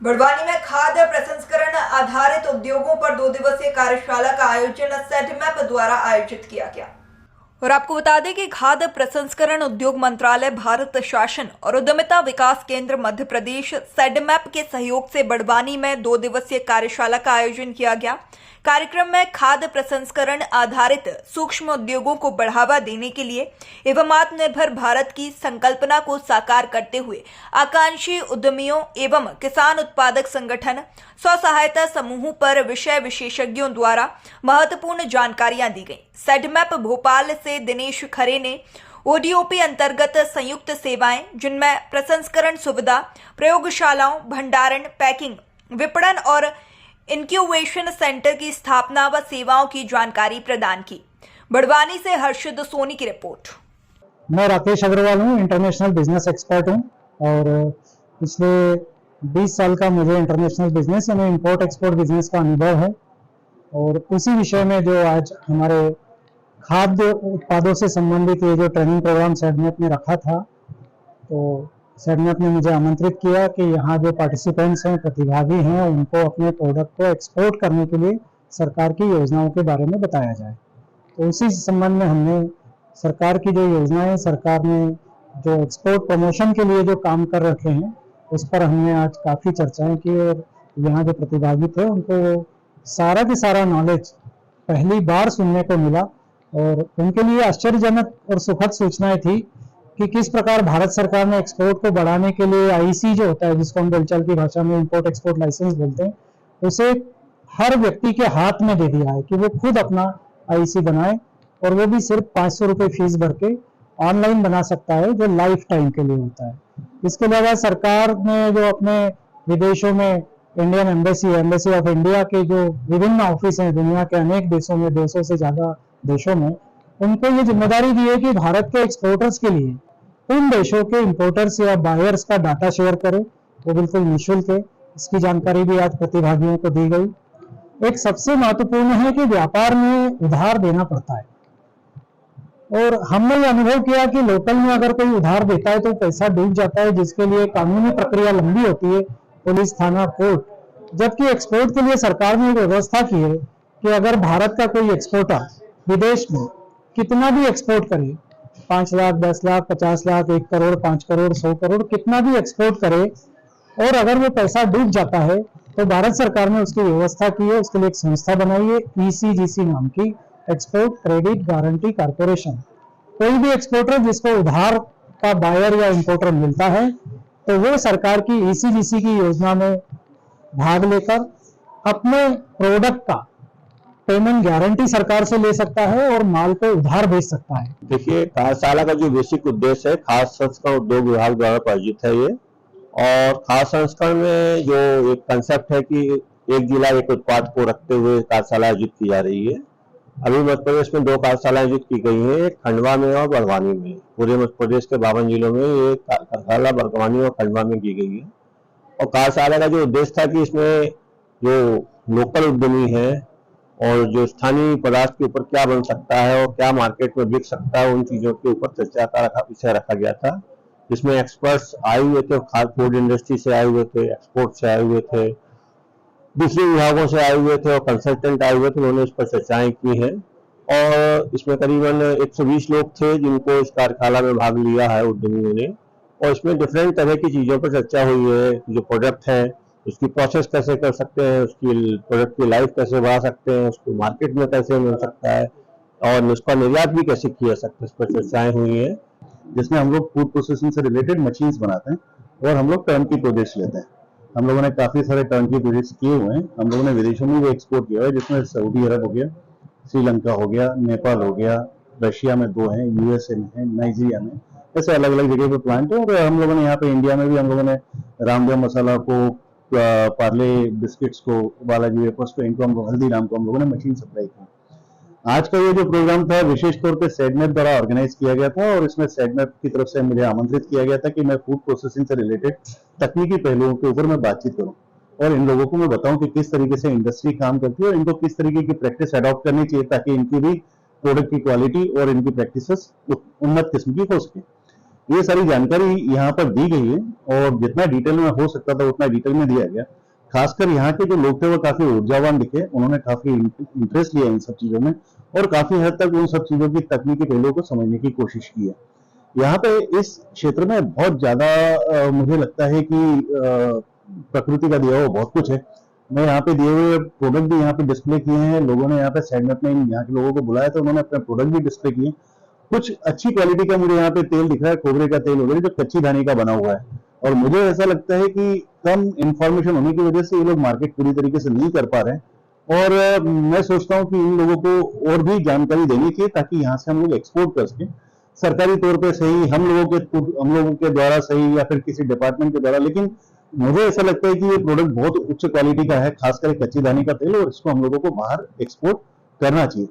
बड़वानी में खाद्य प्रसंस्करण आधारित उद्योगों पर 2 दिवसीय कार्यशाला का आयोजन सेडमैप द्वारा आयोजित किया गया। और आपको बता दें कि खाद्य प्रसंस्करण उद्योग मंत्रालय, भारत शासन और उद्यमिता विकास केंद्र मध्य प्रदेश सेडमैप के सहयोग से बड़वानी में 2 दिवसीय कार्यशाला का आयोजन किया गया। कार्यक्रम में खाद्य प्रसंस्करण आधारित सूक्ष्म उद्योगों को बढ़ावा देने के लिए एवं आत्मनिर्भर भारत की संकल्पना को साकार करते हुए आकांक्षी उद्यमियों एवं किसान उत्पादक संगठन, स्व सहायता समूहों पर विषय विशेषज्ञों द्वारा महत्वपूर्ण जानकारियां दी गई। सेडमैप भोपाल से दिनेश खरे ने ओडीओपी अंतर्गत संयुक्त सेवाएं, जिनमें प्रसंस्करण सुविधा, प्रयोगशालाओं, भंडारण, पैकिंग, विपणन और इंक्यूबेशन सेंटर की स्थापना व सेवाओं की जानकारी प्रदान की। बड़वानी से हर्षद सोनी की रिपोर्ट। मैं राकेश अग्रवाल हूँ, इंटरनेशनल बिजनेस एक्सपर्ट हूँ और पिछले 20 साल का मुझे इंटरनेशनल बिजनेस यानी इंपोर्ट एक्सपोर्ट बिजनेस का अनुभव है। और उसी विषय में जो आज हमारे खाद्य उत्पादों से संबंधित ये जो ट्रेनिंग प्रोग्राम सेडमैप ने रखा था, तो सेडमैप ने मुझे आमंत्रित किया कि यहाँ जो पार्टिसिपेंट्स हैं, प्रतिभागी हैं, उनको अपने प्रोडक्ट को एक्सपोर्ट करने के लिए सरकार की योजनाओं के बारे में बताया जाए। तो उसी संबंध में हमने सरकार की जो योजनाएं, सरकार ने जो एक्सपोर्ट प्रमोशन के लिए जो काम कर रखे हैं, उस पर हमने आज काफ़ी चर्चाएं की और यहाँ जो प्रतिभागी थे उनको सारा के सारा नॉलेज पहली बार सुनने को मिला। और उनके लिए आश्चर्यजनक और सुखद सूचनाएं थी कि किस प्रकार भारत सरकार ने एक्सपोर्ट को बढ़ाने के लिए आईसी जो होता है, जिसको हम बोलचाल की भाषा में इंपोर्ट एक्सपोर्ट लाइसेंस बोलते हैं, उसे हर व्यक्ति के हाथ में दे दिया है कि वो खुद अपना आईसी बनाए और वो भी सिर्फ 500 रुपये फीस भर के ऑनलाइन बना सकता है, जो लाइफ टाइम के लिए होता है। इसके अलावा सरकार ने जो अपने विदेशों में इंडियन एम्बेसी ऑफ इंडिया के जो विभिन्न ऑफिस हैं दुनिया के अनेक देशों में, 200 से ज्यादा देशों में, उनको ये जिम्मेदारी दी है कि भारत के एक्सपोर्टर्स के लिए उन देशों के इंपोर्टर्स या बायर्स का डाटा शेयर करें। वो बिल्कुल निःशुल्क है। इसकी जानकारी भी आज प्रतिभागियों को दी गई। एक सबसे महत्वपूर्ण है कि व्यापार में उधार देना पड़ता है और हमने ये अनुभव किया कि लोकल में अगर कोई उधार देता है तो पैसा डूब जाता है, जिसके लिए कानूनी प्रक्रिया लंबी होती है, पुलिस, थाना, कोर्ट। जबकि एक्सपोर्ट के लिए सरकार ने एक व्यवस्था की है कि अगर भारत का कोई एक्सपोर्टर विदेश में कितना भी एक्सपोर्ट करे, 5 लाख, 10 लाख, 50 लाख, 1 करोड़, 5 करोड़, 100 करोड़, कितना भी एक्सपोर्ट करे और अगर वो पैसा डूब जाता है तो भारत सरकार ने उसकी व्यवस्था की है। उसके लिए एक संस्था बनाई है, ECGC नाम की, एक्सपोर्ट क्रेडिट गारंटी कारपोरेशन। कोई भी एक्सपोर्टर जिसको उधार का बायर या इंपोर्टर मिलता है तो वो सरकार की ECGC की योजना में भाग लेकर अपने प्रोडक्ट का पेमेंट गारंटी सरकार से ले सकता है और माल को उधार भेज सकता है। देखिए, कार्यशाला का जो बेसिक उद्देश्य है, खाद्य संस्करण उद्योग विभाग द्वारा प्रायोजित है ये। और खाद्य संस्करण में जो एक कंसेप्ट है कि एक जिला एक उत्पाद को रखते हुए कार्यशाला आयोजित की जा रही है। अभी मध्य प्रदेश में 2 कार्यशाला आयोजित की गई है, एक खंडवा में और बड़वानी में। पूरे मध्य प्रदेश के 52 जिलों में ये कार्यशाला बड़वानी और खंडवा में की गई है। और कार्यशाला का जो उद्देश्य था कि इसमें जो लोकल उद्यमी है और जो स्थानीय पदार्थ के ऊपर क्या बन सकता है और क्या मार्केट में बिक सकता है, उन चीजों के ऊपर चर्चा का विषय रखा गया था, जिसमें एक्सपर्ट्स आए हुए थे, खाद्य फूड इंडस्ट्री से आए हुए थे, एक्सपोर्ट से आए हुए थे, दूसरे विभागों से आए हुए थे और कंसल्टेंट आए हुए थे। उन्होंने इस पर चर्चाएं की हैं और इसमें करीबन 120 लोग थे जिनको इस कार्यशाला में भाग लिया है उद्यमियों ने। और इसमें डिफरेंट तरह की चीजों पर चर्चा हुई है। जो प्रोडक्ट है उसकी प्रोसेस कैसे कर सकते हैं, उसकी प्रोडक्ट की लाइफ कैसे बढ़ा सकते हैं, उसको मार्केट में कैसे मिल सकता है और उसका निर्यात भी कैसे किया जा सकता है, इस पर चर्चाएं हुई हैं। जिसमें हम लोग फूड प्रोसेसिंग से रिलेटेड मशीन्स बनाते हैं और हम लोग टर्न की प्रोजेक्ट्स लेते हैं। हम लोगों ने काफ़ी सारे टर्न की प्रोजेक्ट्स किए हुए हैं। हम लोगों ने विदेशों में भी एक्सपोर्ट किया है, जिसमें सऊदी अरब हो गया, श्रीलंका हो गया, नेपाल हो गया, रशिया में 2 हैं, USA में है, नाइजीरिया में, ऐसे अलग अलग जगह पे प्लांट है। और हम लोगों ने यहाँ पे इंडिया में भी हम लोगों ने रामदेव मसाला को, पार्ले बिस्किट्स को, बालाजी वेफर्स को, इनको हम लोग हल्दीराम को हम लोगों ने मशीन सप्लाई की। आज का ये जो प्रोग्राम था विशेष तौर पे सेडमैप द्वारा ऑर्गेनाइज किया गया था और इसमें सेडमैप की तरफ से मुझे आमंत्रित किया गया था कि मैं फूड प्रोसेसिंग से रिलेटेड तकनीकी पहलुओं के ऊपर मैं बातचीत करूं और इन लोगों को मैं बताऊं कि किस तरीके से इंडस्ट्री काम करती है और इनको किस तरीके की प्रैक्टिस अडॉप्ट करनी चाहिए ताकि इनकी भी प्रोडक्ट की क्वालिटी और इनकी प्रैक्टिसेस उन्नत किस्म की हो सके। ये सारी जानकारी यहाँ पर दी गई है और जितना डिटेल में हो सकता था उतना डिटेल में दिया गया। खासकर यहाँ के जो लोग थे वो काफी ऊर्जावान दिखे, उन्होंने काफी इंटरेस्ट लिया इन सब चीजों में और काफी हद तक उन सब चीजों की तकनीकी पहलुओं को समझने की कोशिश की है। यहाँ पे इस क्षेत्र में बहुत ज्यादा मुझे लगता है कि प्रकृति का दिया हुआ बहुत कुछ है। मैं यहाँ पे दिए हुए प्रोडक्ट भी यहाँ पे डिस्प्ले किए हैं, लोगों ने यहाँ पे सेगमेंट में यहाँ के लोगों को बुलाया तो उन्होंने अपने प्रोडक्ट भी डिस्प्ले किए। कुछ अच्छी क्वालिटी का मुझे यहाँ पे तेल दिख रहा है, खोबरे का तेल वगैरह जो कच्ची धानी का बना हुआ है, और मुझे ऐसा लगता है कि कम इंफॉर्मेशन होने की वजह से ये लोग मार्केट पूरी तरीके से नहीं कर पा रहे हैं और मैं सोचता हूँ कि इन लोगों को और भी जानकारी देनी चाहिए ताकि यहाँ से हम लोग एक्सपोर्ट कर सकें, सरकारी तौर पे सही, हम लोगों के द्वारा सही या फिर किसी डिपार्टमेंट के द्वारा। लेकिन मुझे ऐसा लगता है कि ये प्रोडक्ट बहुत उच्च क्वालिटी का है, खासकर कच्ची दानी का तेल, और इसको हम लोगों को बाहर एक्सपोर्ट करना चाहिए।